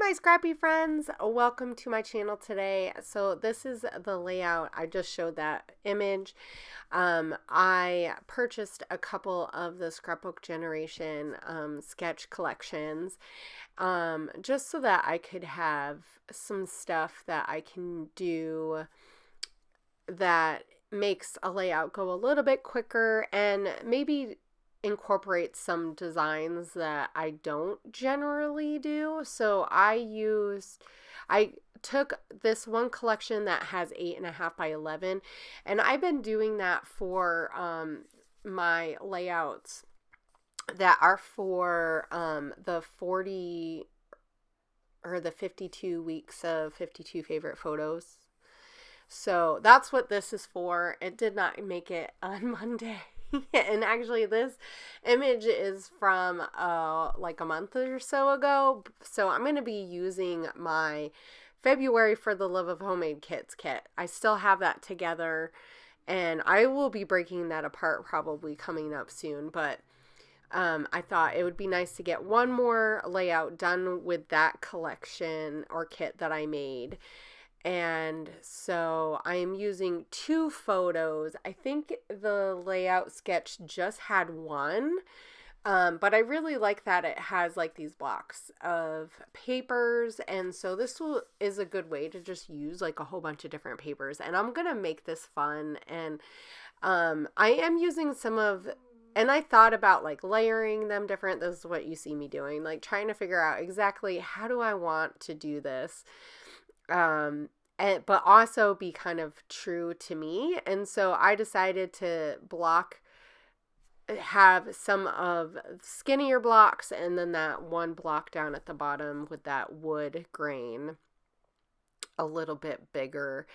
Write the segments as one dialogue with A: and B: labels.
A: my scrappy friends, welcome to my channel today. So this is the layout. I just showed that image. I purchased a couple of the Scrapbook Generation sketch collections just so that I could have some stuff that I can do that makes a layout go a little bit quicker and maybe incorporate some designs that I don't generally do. So I took this one collection that has 8.5 by 11, and I've been doing that for my layouts that are for the 40 or the 52 weeks of 52 favorite photos. So that's what this is for. It did not make it on Monday. And actually this image is from like a month or so ago. So I'm going to be using my February for the Love of Homemade Kits kit. I still have that together and I will be breaking that apart probably coming up soon. But I thought it would be nice to get one more layout done with that collection or kit that I made. And so I am using 2 photos. I think the layout sketch just had one, but I really like that it has like these blocks of papers. And so this is a good way to just use like a whole bunch of different papers. And I'm going to make this fun. And I am using some of, and I thought about like layering them different. This is what you see me doing, like trying to figure out exactly how do I want to do this. But also be kind of true to me. And so I decided to have some of skinnier blocks and then that one block down at the bottom with that wood grain a little bit bigger.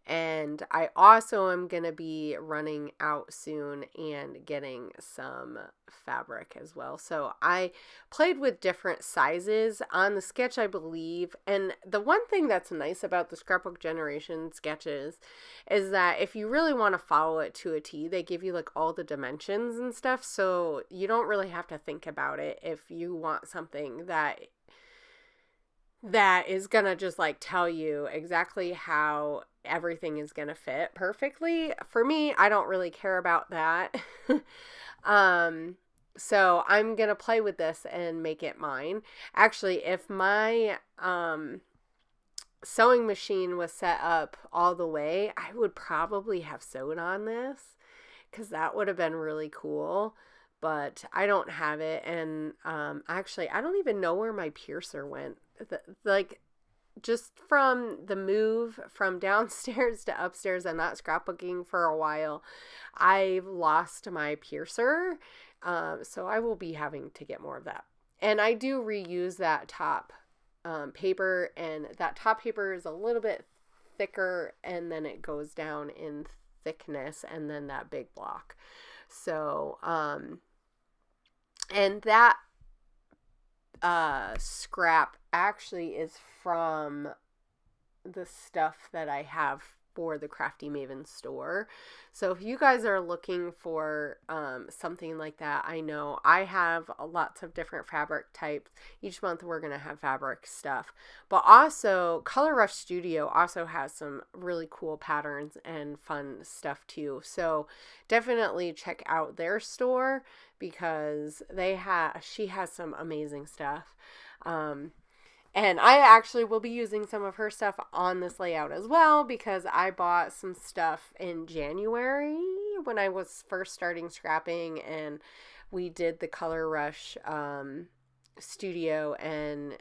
A: And I also am going to be running out soon and getting some fabric as well. So I played with different sizes on the sketch, I believe. And the one thing that's nice about the Scrapbook Generation sketches is that if you really want to follow it to a T, they give you like all the dimensions and stuff. So you don't really have to think about it if you want something that is gonna just like tell you exactly how everything is gonna fit perfectly. For me, I don't really care about that. So I'm gonna play with this and make it mine. Actually, if my sewing machine was set up all the way, I would probably have sewed on this because that would have been really cool. But I don't have it, and actually I don't even know where my piercer went. Like just from the move from downstairs to upstairs and not scrapbooking for a while, I've lost my piercer. So I will be having to get more of that. And I do reuse that top paper, and that top paper is a little bit thicker and then it goes down in thickness and then that big block. So, and that scrap actually is from the stuff that I have for the Crafty Maven store. So if you guys are looking for something like that, I know I have lots of different fabric types. Each month we're going to have fabric stuff. But also Color Rush Studio also has some really cool patterns and fun stuff too. So definitely check out their store because she has some amazing stuff. And I actually will be using some of her stuff on this layout as well because I bought some stuff in January when I was first starting scrapping, and we did the Color Rush Studio and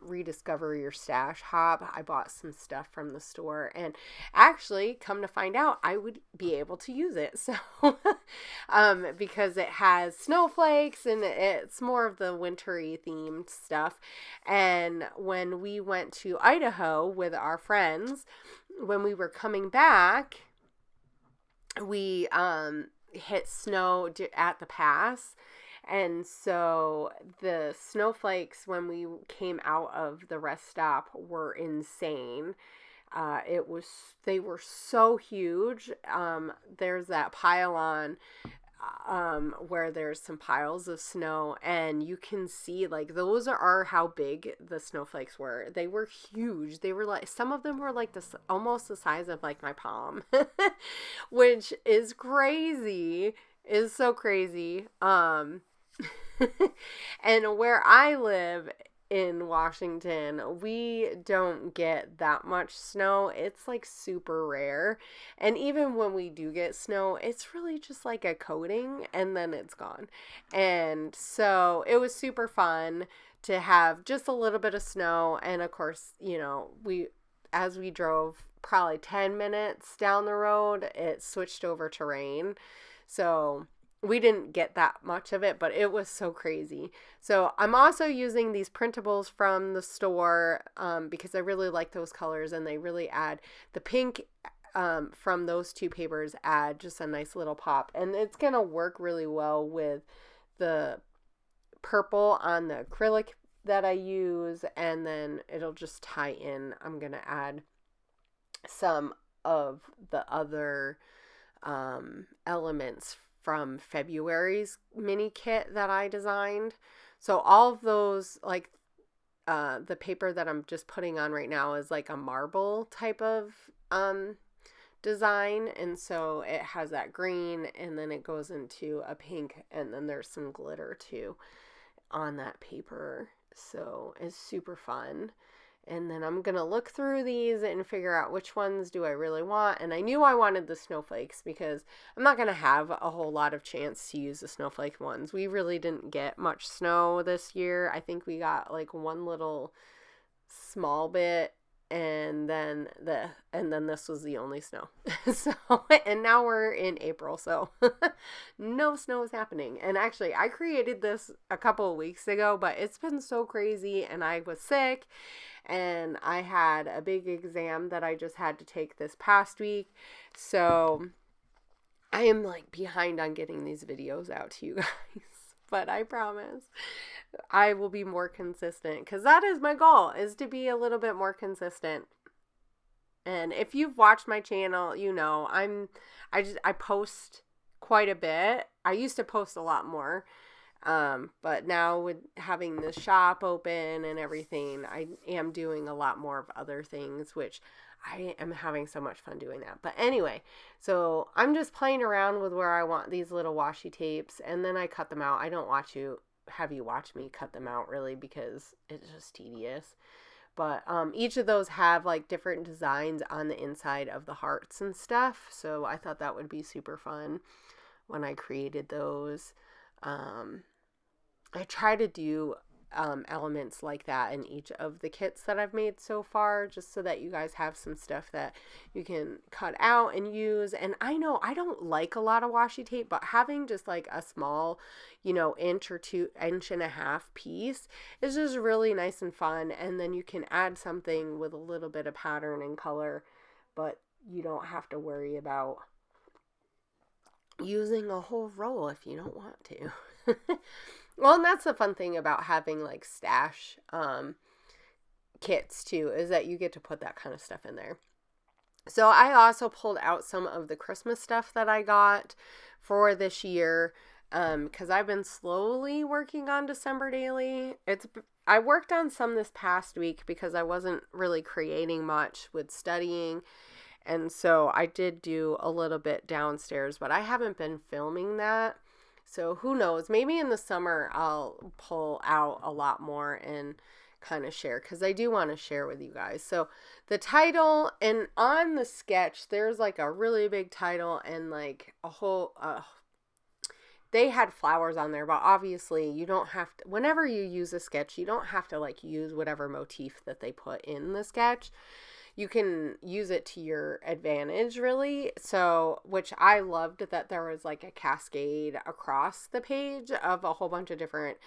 A: Rediscover Your Stash hop. I bought some stuff from the store, and actually, come to find out, I would be able to use it. So, because it has snowflakes and it's more of the wintry themed stuff. And when we went to Idaho with our friends, when we were coming back, we hit snow at the pass. And so the snowflakes when we came out of the rest stop were insane. They were so huge. There's that pylon where there's some piles of snow, and you can see like those are how big the snowflakes were. They were huge. They were like, some of them were like this, almost the size of like my palm, which is crazy. Is so crazy. And where I live in Washington, we don't get that much snow. It's like super rare. And even when we do get snow, it's really just like a coating and then it's gone. And so it was super fun to have just a little bit of snow. And of course, you know, as we drove probably 10 minutes down the road, it switched over to rain. So we didn't get that much of it, but it was so crazy. So I'm also using these printables from the store because I really like those colors, and they really add the pink from those two papers, add just a nice little pop. And it's going to work really well with the purple on the acrylic that I use, and then it'll just tie in. I'm going to add some of the other elements from February's mini kit that I designed. So all of those, like the paper that I'm just putting on right now is like a marble type of design, and so it has that green, and then it goes into a pink, and then there's some glitter too on that paper. So it's super fun. And then I'm going to look through these and figure out which ones do I really want. And I knew I wanted the snowflakes because I'm not going to have a whole lot of chance to use the snowflake ones. We really didn't get much snow this year. I think we got like one little small bit, and then this was the only snow. So, and now we're in April, so no snow is happening. And actually, I created this a couple of weeks ago, but it's been so crazy, and I was sick, and I had a big exam that I just had to take this past week. So I am like behind on getting these videos out to you guys. But I promise I will be more consistent, because that is my goal, is to be a little bit more consistent. And if you've watched my channel, you know I post quite a bit. I used to post a lot more, but now with having the shop open and everything, I am doing a lot more of other things, which I am having so much fun doing that. But anyway, so I'm just playing around with where I want these little washi tapes, and then I cut them out. I don't have you watch me cut them out really, because it's just tedious. But each of those have like different designs on the inside of the hearts and stuff. So I thought that would be super fun when I created those. I try to do elements like that in each of the kits that I've made so far, just so that you guys have some stuff that you can cut out and use. And I know I don't like a lot of washi tape, but having just like a small, inch or 2.5 piece is just really nice and fun. And then you can add something with a little bit of pattern and color, but you don't have to worry about using a whole roll if you don't want to. Well, and that's the fun thing about having like stash kits too, is that you get to put that kind of stuff in there. So I also pulled out some of the Christmas stuff that I got for this year, because I've been slowly working on December Daily. I worked on some this past week because I wasn't really creating much with studying. And so I did do a little bit downstairs, but I haven't been filming that. So who knows, maybe in the summer I'll pull out a lot more and kind of share, because I do want to share with you guys. So the title, and on the sketch, there's like a really big title and like a whole, they had flowers on there, but obviously you don't have to, whenever you use a sketch, you don't have to like use whatever motif that they put in the sketch. You can use it to your advantage, really. So, which I loved, that there was like a cascade across the page of a whole bunch of different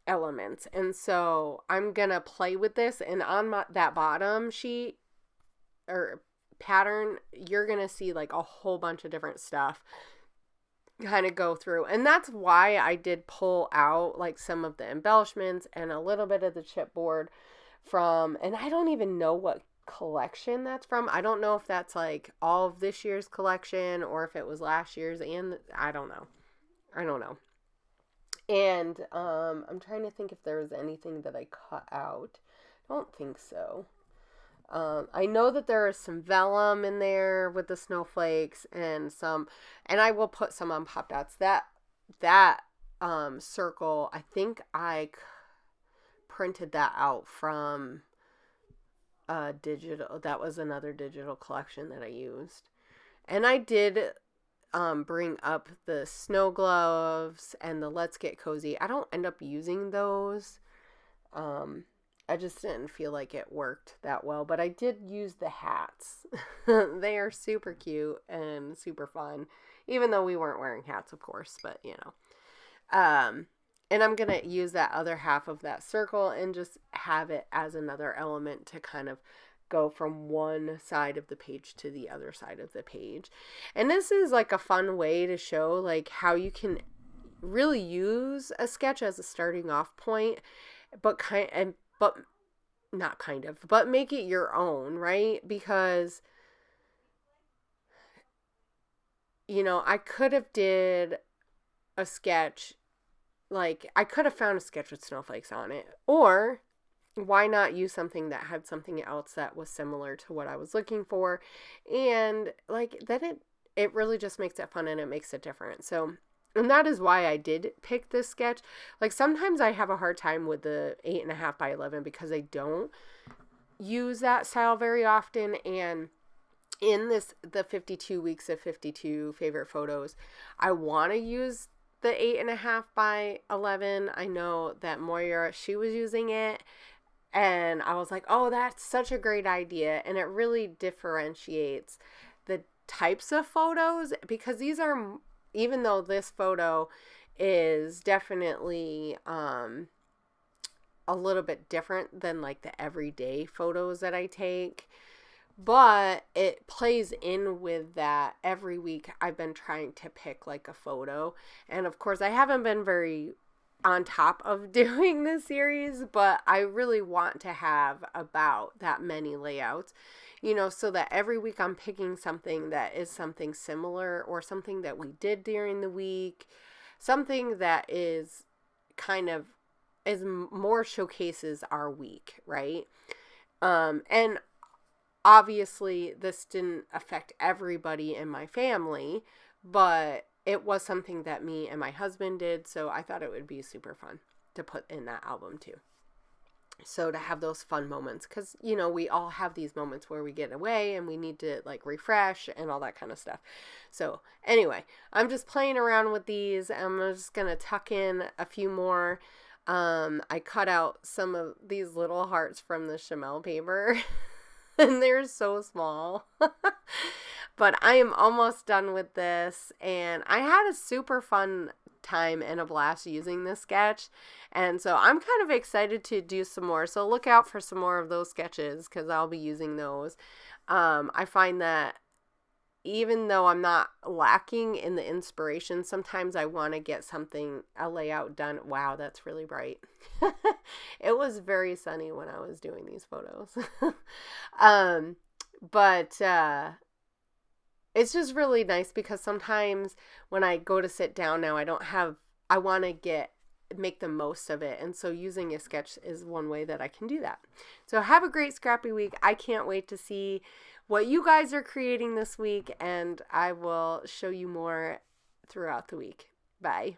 A: elements. And so I'm going to play with this, and on that bottom sheet or pattern, you're going to see like a whole bunch of different stuff kind of go through. And that's why I did pull out like some of the embellishments and a little bit of the chipboard from, and I don't even know what collection that's from. I don't know if that's like all of this year's collection or if it was last year's, and I don't know. I don't know. And I'm trying to think if there was anything that I cut out. Don't think so. I know that there is some vellum in there with the snowflakes and I will put some on Pop Dots. That circle, I think I printed that out from digital. That was another digital collection that I used. And I did bring up the snow gloves and the Let's Get Cozy. I don't end up using those. I just didn't feel like it worked that well, but I did use the hats. They are super cute and super fun, even though we weren't wearing hats, of course, but you know. And I'm going to use that other half of that circle and just have it as another element to kind of go from one side of the page to the other side of the page. And this is like a fun way to show like how you can really use a sketch as a starting off point, but make it your own, right? Because, you know, I could have did a sketch, like I could have found a sketch with snowflakes on it, or why not use something that had something else that was similar to what I was looking for, and like then it really just makes it fun and it makes it different. So, and that is why I did pick this sketch. Like sometimes I have a hard time with the 8.5 by 11 because I don't use that style very often. And in the 52 weeks of 52 favorite photos, I want to use the 8.5 by 11. I know that Moira, she was using it, and I was like, oh, that's such a great idea. And it really differentiates the types of photos, because these are, even though this photo is definitely a little bit different than like the everyday photos that I take, but it plays in with that. Every week I've been trying to pick like a photo, and of course I haven't been very on top of doing this series, but I really want to have about that many layouts, you know, so that every week I'm picking something that is something similar, or something that we did during the week, something that is kind of is more showcases our week, right? And obviously this didn't affect everybody in my family, but it was something that me and my husband did, so I thought it would be super fun to put in that album too. So to have those fun moments, because, you know, we all have these moments where we get away and we need to like refresh and all that kind of stuff. So anyway, I'm just playing around with these. I'm just going to tuck in a few more. I cut out some of these little hearts from the Chamel paper and they're so small. But I am almost done with this, and I had a super fun time and a blast using this sketch, and so I'm kind of excited to do some more. So look out for some more of those sketches, because I'll be using those. I find that even though I'm not lacking in the inspiration, sometimes I want to get a layout done. Wow, that's really bright. It was very sunny when I was doing these photos. But it's just really nice, because sometimes when I go to sit down now, I want to make the most of it. And so using a sketch is one way that I can do that. So have a great scrappy week. I can't wait to see what you guys are creating this week, and I will show you more throughout the week. Bye.